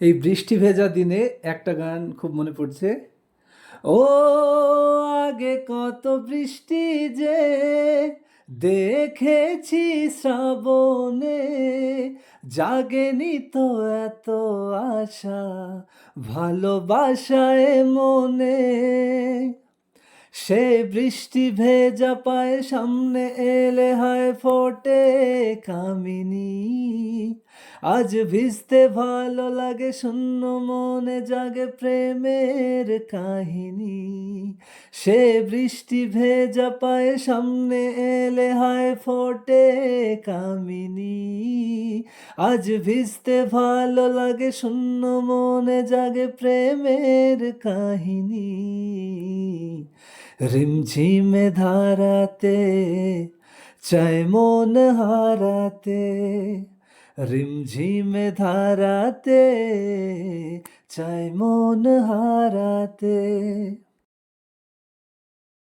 এই বৃষ্টি ভেজা দিনে একটা গান খুব মনে পড়ছে। ও আগে কত বৃষ্টি যে দেখেছি শ্রাবণে, জাগেনি তো এত আশা ভালোবাসায় মনে। সে বৃষ্টি ভেজা পায়ে সামনে এলে হয় ফোটে কামিনী। আজ ভিজতে ভালো লাগে, শূন্য মনে জাগে প্রেমের কাহিনী। সে বৃষ্টি ভেজা পায়ে সামনে এলে হয় ফোটে কামিনী। আজ ভিজতে ভালো লাগে, শূন্য মনে জাগে প্রেমের কাহিনী। রিমঝিমে ধারাতে চায় মন হারাতে, রিমঝিমে ধারাতে চায় মন হারাতে।